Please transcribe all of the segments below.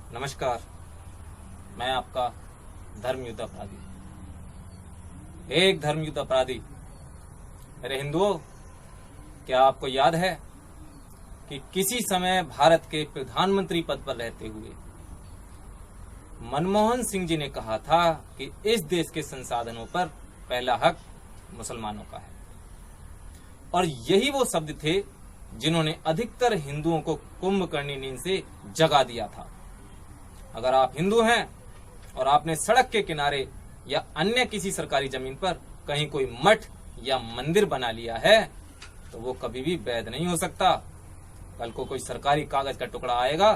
नमस्कार, मैं आपका धर्मयुद्ध अपराधी। एक धर्मयुद्ध अपराधी। मेरे हिंदुओं, क्या आपको याद है कि किसी समय भारत के प्रधानमंत्री पद पर रहते हुए मनमोहन सिंह जी ने कहा था कि इस देश के संसाधनों पर पहला हक मुसलमानों का है, और यही वो शब्द थे जिन्होंने अधिकतर हिंदुओं को कुंभकर्णी नींद से जगा दिया था। अगर आप हिंदू हैं और आपने सड़क के किनारे या अन्य किसी सरकारी जमीन पर कहीं कोई मठ या मंदिर बना लिया है तो वो कभी भी वैध नहीं हो सकता। कल को कोई सरकारी कागज का टुकड़ा आएगा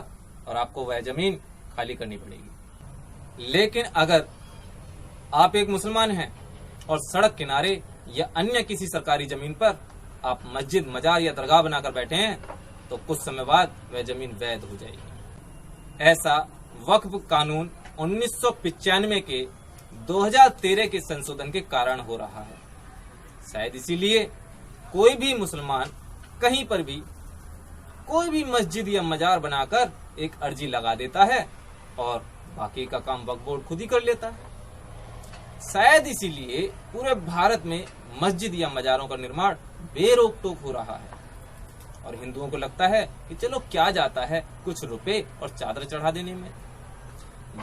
और आपको वह जमीन खाली करनी पड़ेगी। लेकिन अगर आप एक मुसलमान हैं और सड़क किनारे या अन्य किसी सरकारी जमीन पर आप मस्जिद, मजार या दरगाह बनाकर बैठे हैं तो कुछ समय बाद वह जमीन वैध हो जाएगी। ऐसा वक्फ कानून 1995 के 2013 के संशोधन के कारण हो रहा है। शायद इसीलिए कोई भी मुसलमान कहीं पर भी कोई भी मस्जिद या मजार बनाकर एक अर्जी लगा देता है और बाकी का काम वक्फ बोर्ड खुद ही कर लेता है। शायद इसीलिए पूरे भारत में मस्जिद या मजारों का निर्माण बेरोक टोक हो रहा है और हिंदुओं को लगता है कि चलो क्या जाता है कुछ रुपए और चादर चढ़ा देने में।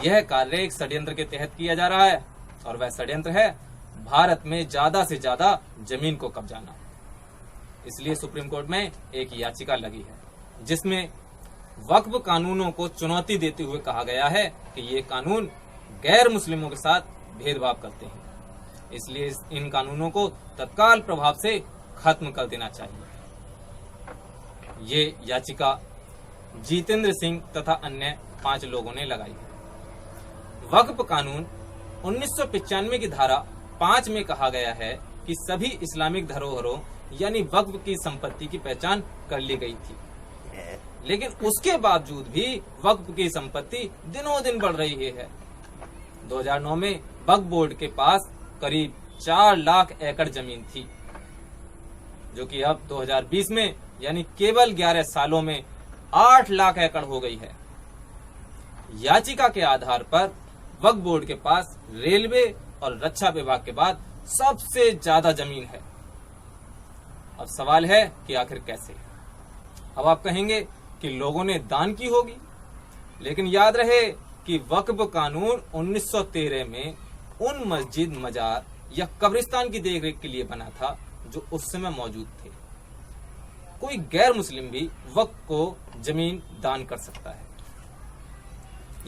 यह कार्य एक षड्यंत्र के तहत किया जा रहा है और वह षड्यंत्र है भारत में ज्यादा से ज्यादा जमीन को कब्जाना। इसलिए सुप्रीम कोर्ट में एक याचिका लगी है जिसमें वक्फ कानूनों को चुनौती देते हुए कहा गया है कि ये कानून गैर मुस्लिमों के साथ भेदभाव करते हैं, इसलिए इन कानूनों को तत्काल प्रभाव से खत्म कर देना चाहिए। ये याचिका जितेंद्र सिंह तथा अन्य 5 लोगों ने लगाई है। वक्फ कानून 1995 की धारा 5 में कहा गया है कि सभी इस्लामिक धरोहरों यानी वक्फ की संपत्ति की पहचान कर ली गई थी, लेकिन उसके बावजूद भी वक्फ की संपत्ति दिनों दिन बढ़ रही है। 2009 में वक्फ बोर्ड के पास करीब 4 लाख एकड़ जमीन थी, जो कि अब 2020 में यानी केवल 11 सालों में 8 लाख एकड़ हो गई है। याचिका के आधार पर वक्फ बोर्ड के पास रेलवे और रक्षा विभाग के बाद सबसे ज्यादा जमीन है। अब सवाल है कि आखिर कैसे। अब आप कहेंगे कि लोगों ने दान की होगी, लेकिन याद रहे कि वक्फ कानून 1913 में उन मस्जिद, मजार या कब्रिस्तान की देखरेख के लिए बना था जो उस समय मौजूद थे। कोई गैर मुस्लिम भी वक्फ को जमीन दान कर सकता है,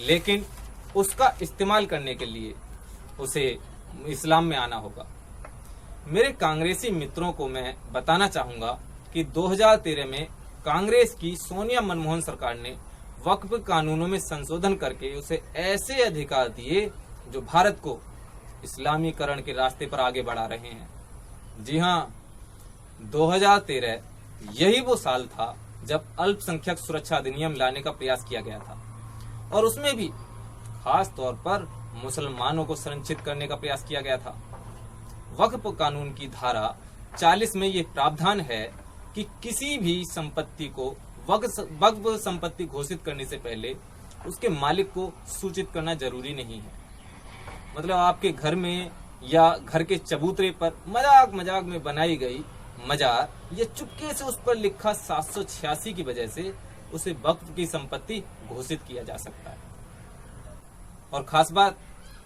लेकिन उसका इस्तेमाल करने के लिए उसे इस्लाम में आना होगा। मेरे कांग्रेसी मित्रों को मैं बताना चाहूंगा कि 2013 में कांग्रेस की सोनिया मनमोहन सरकार ने वक्फ कानूनों में संशोधन करके उसे ऐसे अधिकार दिए जो भारत को इस्लामीकरण के रास्ते पर आगे बढ़ा रहे हैं। जी हाँ, 2013 यही वो साल था जब अल्पसंख्यक सुरक्षा अधिनियम लाने का प्रयास किया गया था, और उसमें भी खास तौर पर मुसलमानों को संरक्षित करने का प्रयास किया गया था। वक्फ कानून की धारा 40 में ये प्रावधान है कि किसी भी संपत्ति को वक्फ संपत्ति घोषित करने से पहले उसके मालिक को सूचित करना जरूरी नहीं है। मतलब आपके घर में या घर के चबूतरे पर मजाक मजाक में बनाई गई मजार या चुपके से उस पर लिखा 786 की वजह से उसे वक्फ की संपत्ति घोषित किया जा सकता है। और खास बात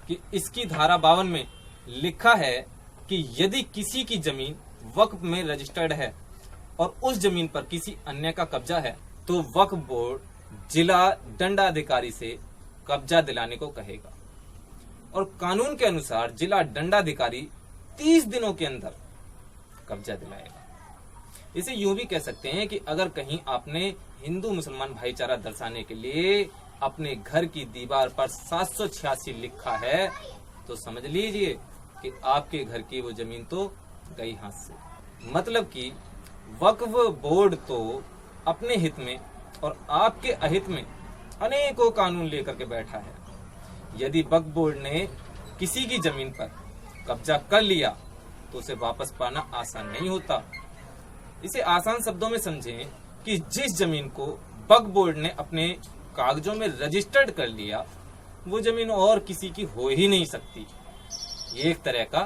कि इसकी धारा 52 में लिखा है कि यदि किसी की जमीन वक्फ में रजिस्टर्ड है और उस जमीन पर किसी अन्य का कब्जा है तो वक्फ बोर्ड जिला दंडाधिकारी से कब्जा दिलाने को कहेगा, और कानून के अनुसार जिला दंडाधिकारी 30 दिनों के अंदर कब्जा दिलाएगा। इसे यूं भी कह सकते हैं कि अगर कहीं आपने हिंदू मुसलमान भाईचारा दर्शाने के लिए अपने घर की दीवार पर 786 लिखा है तो समझ लीजिए कि आपके घर की वो जमीन तो गई हाथ से। मतलब कि वक्फ बोर्ड तो अपने हित में और आपके अहित में अनेकों कानून लेकर के बैठा है। यदि वक्फ बोर्ड ने किसी की जमीन पर कब्जा कर लिया तो उसे वापस पाना आसान नहीं होता। इसे आसान शब्दों में समझें कि जिस जमीन को वक्फ बोर्ड ने अपने कागजों में रजिस्टर्ड कर लिया, वो जमीन और किसी की हो ही नहीं सकती। एक तरह का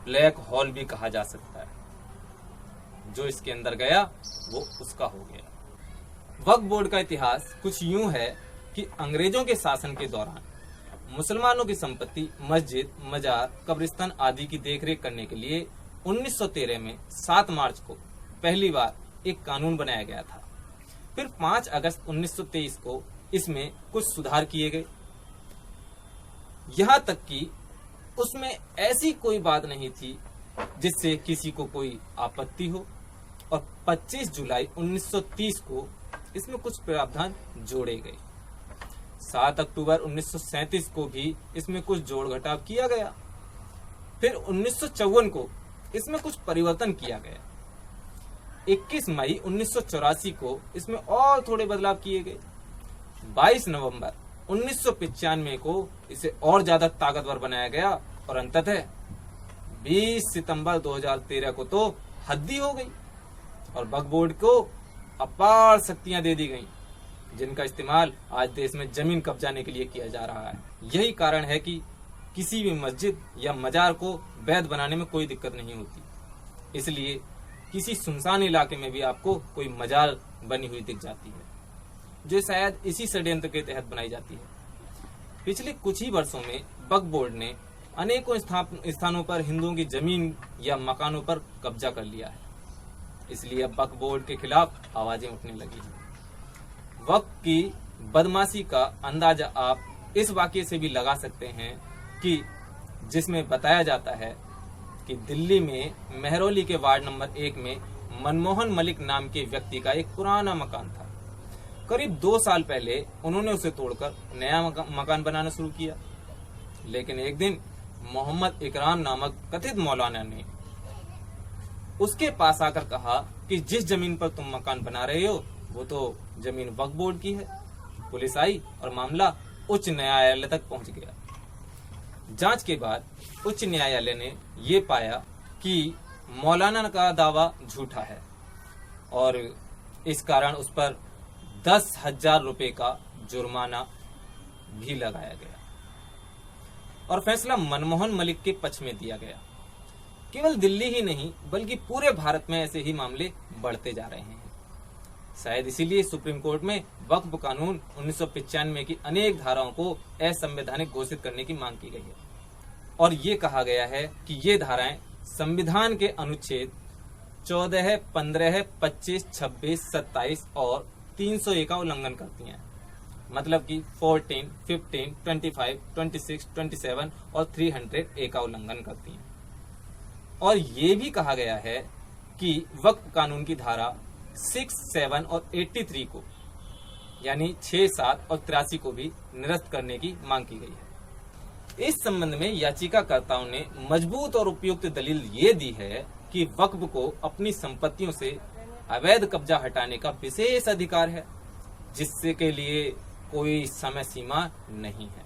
ब्लैक होल भी कहा जा सकता है। जो इसके अंदर गया वो उसका हो गया। वक्फ बोर्ड का इतिहास कुछ यूं है कि अंग्रेजों के शासन के दौरान मुसलमानों की संपत्ति, मस्जिद, मजार, कब्रिस्तान आदि की देखरेख करने के लिए 1913 में 7 मार्च को पहली बार एक कानून बनाया गया था। फिर 5 अगस्त 1923 को इसमें कुछ सुधार किए गए, यहाँ तक कि उसमें ऐसी कोई बात नहीं थी जिससे किसी को कोई आपत्ति हो। और 25 जुलाई 1930 को इसमें कुछ प्रावधान जोड़े गए। 7 अक्टूबर 1937 को भी इसमें कुछ जोड़ घटाव किया गया। फिर 1954 को इसमें कुछ परिवर्तन किया गया। 21 मई 1984 को इसमें और थोड़े बदलाव किए गए। 22 नवंबर 1995 को इसे और ज्यादा ताकतवर बनाया गया और अंततः 20 सितंबर 2013 को तो हद्दी हो गई और वक्फ बोर्ड को अपार शक्तियां दे दी गईं, जिनका इस्तेमाल आज देश में जमीन कब्जाने के लिए किया जा रहा है। यही कारण है कि किसी भी मस्जिद या मजार को वैध बनाने में कोई दिक्कत नहीं होती। इसलिए किसी सुनसान इलाके में भी आपको कोई मजार बनी हुई दिख जाती है, जो शायद इसी षड्यंत्र के तहत बनाई जाती है। पिछले कुछ ही वर्षों में वक्फ बोर्ड ने अनेकों स्थानों पर हिंदुओं की जमीन या मकानों पर कब्जा कर लिया है। इसलिए अब वक्फ बोर्ड के खिलाफ आवाजें उठने लगी हैं। वक्फ की बदमाशी का अंदाजा आप इस वाक्य से भी लगा सकते हैं कि जिसमें बताया जाता है कि दिल्ली में मेहरौली के वार्ड नंबर 1 में मनमोहन मलिक नाम के व्यक्ति का एक पुराना मकान था। करीब 2 साल पहले उन्होंने उसे तोड़कर नया मकान बनाना शुरू किया, लेकिन एक दिन मोहम्मद इकराम नामक कथित मौलाना ने उसके पास आकर कहा कि जिस जमीन पर तुम मकान बना रहे हो वो तो जमीन वक्फ बोर्ड की है। पुलिस आई और मामला उच्च न्यायालय तक पहुंच गया। जांच के बाद उच्च न्यायालय ने ये पाया कि मौलाना का दावा झूठा है और इस कारण उस पर 10,000 रुपए का जुर्माना भी लगाया गया और फैसला मनमोहन मलिक के पक्ष में दिया गया। केवल दिल्ली ही नहीं बल्कि पूरे भारत में ऐसे ही मामले बढ़ते जा रहे हैं। शायद इसीलिए सुप्रीम कोर्ट में वक्फ कानून 1995 की अनेक धाराओं को असंवैधानिक घोषित करने की मांग की गई है और ये कहा गया है कि ये धाराएं संविधान के अनुच्छेद 14, 15, 25, 26, 27 और 301 का उल्लंघन करती हैं। मतलब कि 14, 15, 25, 26, 27 और 300A का उल्लंघन करती हैं। और ये भी कहा गया है कि वक्फ कानून की धारा 6, 7 और 83 को यानी 6, 7 और 83 को भी निरस्त करने की मांग की गई है। इस संबंध में याचिकाकर्ताओं ने मजबूत और उपयुक्त दलील ये दी है कि वक्फ को अपनी संपत्तियों से अवैध कब्जा हटाने का विशेष अधिकार है, जिससे के लिए कोई समय सीमा नहीं है।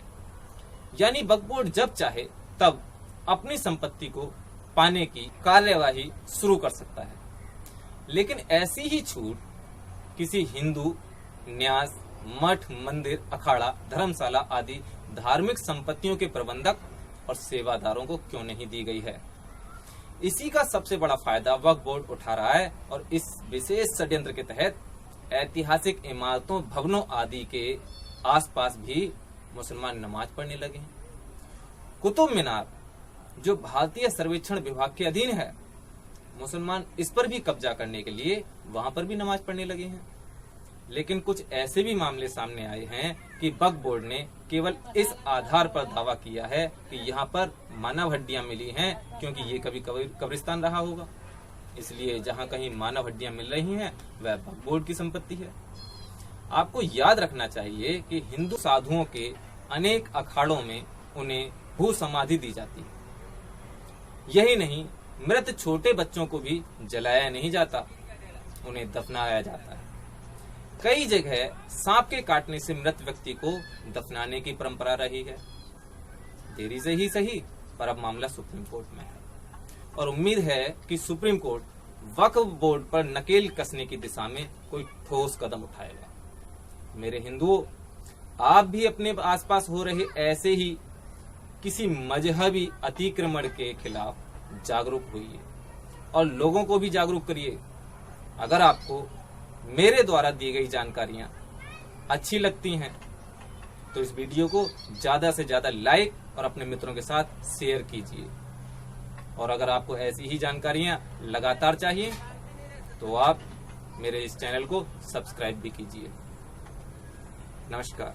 यानी वक्फ बोर्ड जब चाहे तब अपनी संपत्ति को पाने की कार्यवाही शुरू कर सकता है। लेकिन ऐसी ही छूट किसी हिंदू न्यास, मठ, मंदिर, अखाड़ा, धर्मशाला आदि धार्मिक संपत्तियों के प्रबंधक और सेवादारों को क्यों नहीं दी गई है? इसी का सबसे बड़ा फायदा वक्फ बोर्ड उठा रहा है और इस विशेष षड्यंत्र के तहत ऐतिहासिक इमारतों, भवनों आदि के आसपास भी मुसलमान नमाज पढ़ने लगे हैं। कुतुब मीनार जो भारतीय सर्वेक्षण विभाग के अधीन है, मुसलमान इस पर भी कब्जा करने के लिए वहां पर भी नमाज पढ़ने लगे हैं। लेकिन कुछ ऐसे भी मामले सामने आए हैं कि वक्फ बोर्ड ने केवल इस आधार पर दावा किया है कि यहाँ पर मानव हड्डियां मिली हैं क्योंकि ये कभी कब्रिस्तान रहा होगा, इसलिए जहाँ कहीं मानव हड्डियां मिल रही हैं वह वक्फ बोर्ड की संपत्ति है। आपको याद रखना चाहिए कि हिंदू साधुओं के अनेक अखाड़ों में उन्हें भू समाधि दी जाती है। यही नहीं, मृत छोटे बच्चों को भी जलाया नहीं जाता, उन्हें दफनाया जाता है। कई जगह सांप के काटने से मृत व्यक्ति को दफनाने की परंपरा रही है। देरी से ही सही, पर अब मामला सुप्रीम कोर्ट में है और उम्मीद है कि सुप्रीम कोर्ट वक्फ बोर्ड पर नकेल कसने की दिशा में कोई ठोस कदम उठाएगा। मेरे हिंदुओं, आप भी अपने आसपास हो रहे ऐसे ही किसी मजहबी अतिक्रमण के खिलाफ जागरूक होइए और लोगों को भी जागरूक करिए। अगर आपको मेरे द्वारा दी गई जानकारियां अच्छी लगती हैं तो इस वीडियो को ज्यादा से ज्यादा लाइक और अपने मित्रों के साथ शेयर कीजिए। और अगर आपको ऐसी ही जानकारियां लगातार चाहिए तो आप मेरे इस चैनल को सब्सक्राइब भी कीजिए। नमस्कार।